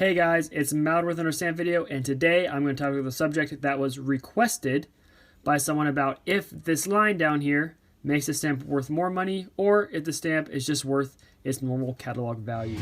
Hey guys, it's Mal with another stamp video, and today I'm going to talk about the subject that was requested by someone about if this line down here makes the stamp worth more money or if the stamp is just worth its normal catalog value.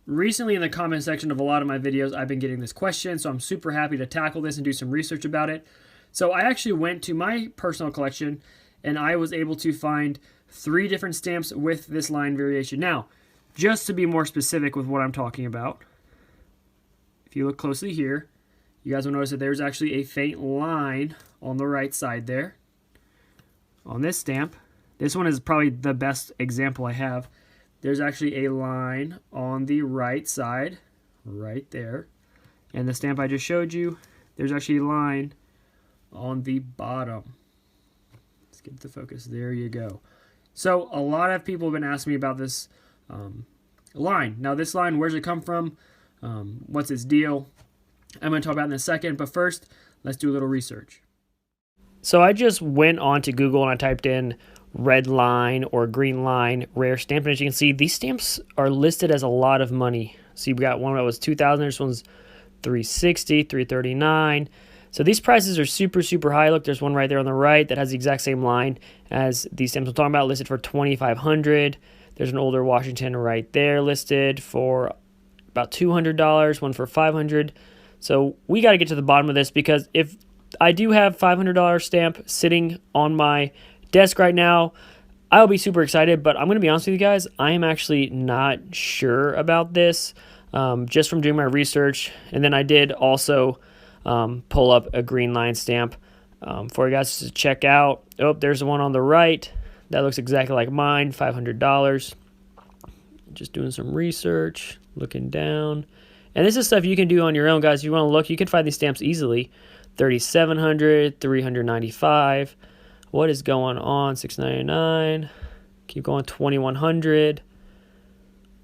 Recently in the comment section of a lot of my videos, I've been getting this question, so I'm super happy to tackle this and do some research about it. So I actually went to my personal collection and I was able to find 3 different stamps with this line variation. Now, just to be more specific with what I'm talking about, if you look closely here, you guys will notice that there's actually a faint line on the right side there. On this stamp, this one is probably the best example I have. There's actually a line on the right side, right there. And the stamp I just showed you, there's actually a line on the bottom. Let's get the focus. There you go. So a lot of people have been asking me about this line. Now this line, where's it come from? What's its deal? I'm going to talk about it in a second, but first, let's do a little research. So I just went on to Google and I typed in red line or green line rare stamp, and as you can see, these stamps are listed as a lot of money. See, we got one that was $2,000, this one's $360, $339. So these prices are super high. Look, there's one right there on the right that has the exact same line as these stamps I'm talking about, listed for $2,500. There's an older Washington right there listed for about $200, one for $500. So we got to get to the bottom of this, because if I do have $500 stamp sitting on my desk right now, I'll be super excited, but I'm going to be honest with you guys, I am actually not sure about this, just from doing my research. And then I did also pull up a green line stamp for you guys to check out. Oh, there's the one on the right that looks exactly like mine, $500. Just doing some research, looking down, and this is stuff you can do on your own, guys. If you want to look, you can find these stamps easily. $3,700, $395. What is going on? $699. Keep going. $2,100.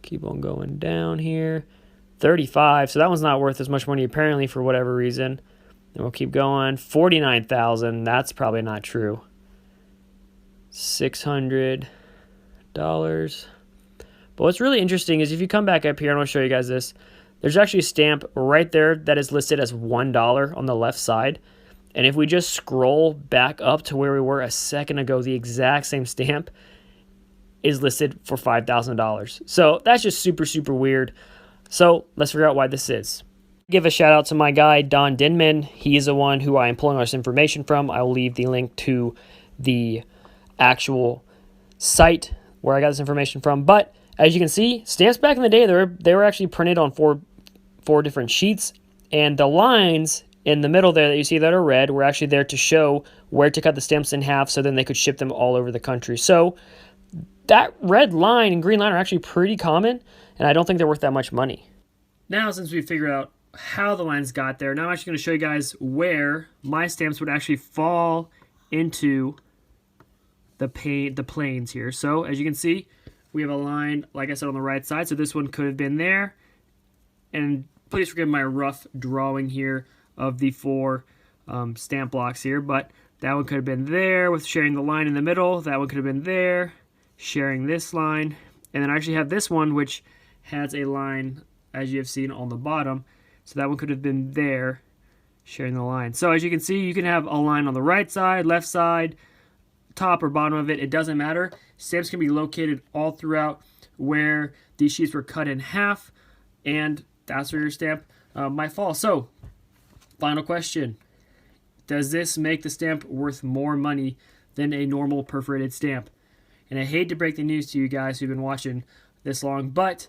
Keep on going down here. $35. So that one's not worth as much money apparently for whatever reason. And we'll keep going. $49,000. That's probably not true. $600. But what's really interesting is if you come back up here, and I'll show you guys this. There's actually a stamp right there that is listed as $1 on the left side. And if we just scroll back up to where we were a second ago, the exact same stamp is listed for $5,000. So that's just super weird. So let's figure out why this is. Give a shout out to my guy, Don Denman. He is the one who I am pulling all this information from. I will leave the link to the actual site where I got this information from. But as you can see, stamps back in the day, they were actually printed on four different sheets. And the lines in the middle there that you see that are red were actually there to show where to cut the stamps in half so then they could ship them all over the country. So that red line and green line are actually pretty common, and I don't think they're worth that much money. Now, since we figured out how the lines got there, now I'm actually going to show you guys where my stamps would actually fall into the planes here. So as you can see, we have a line, like I said, on the right side. So this one could have been there. And please forgive my rough drawing here of the 4 stamp blocks here, but that one could have been there with sharing the line in the middle. That one could have been there, sharing this line. And then I actually have this one, which has a line, as you have seen, on the bottom. So that one could have been there, sharing the line. So as you can see, you can have a line on the right side, left side, top or bottom of it. It doesn't matter. Stamps can be located all throughout where these sheets were cut in half, and that's where your stamp might fall. So, final question. Does this make the stamp worth more money than a normal perforated stamp? And I hate to break the news to you guys who've been watching this long, but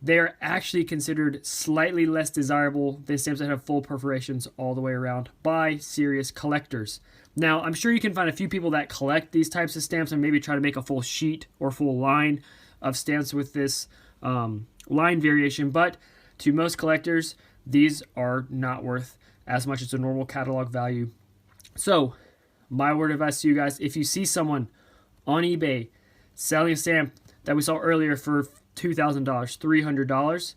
they're actually considered slightly less desirable than stamps that have full perforations all the way around by serious collectors. Now, I'm sure you can find a few people that collect these types of stamps and maybe try to make a full sheet or full line of stamps with this line variation, but to most collectors, these are not worth as much as a normal catalog value. So, my word of advice to you guys, if you see someone on eBay selling a stamp that we saw earlier for $2,000, $300.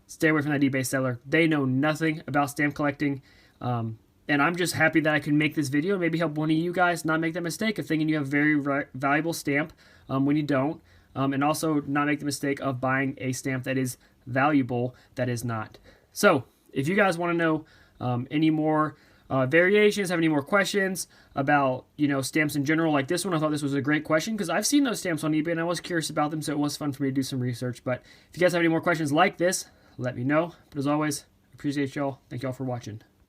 Stay away from that eBay seller. They know nothing about stamp collecting. And I'm just happy that I can make this video and maybe help one of you guys not make that mistake of thinking you have a very valuable stamp when you don't. And also not make the mistake of buying a stamp that is valuable that is not. So if you guys want to know any more variations, have any more questions about, stamps in general like this one, I thought this was a great question because I've seen those stamps on eBay and I was curious about them, so it was fun for me to do some research. But if you guys have any more questions like this, let me know. But as always, appreciate y'all. Thank y'all for watching.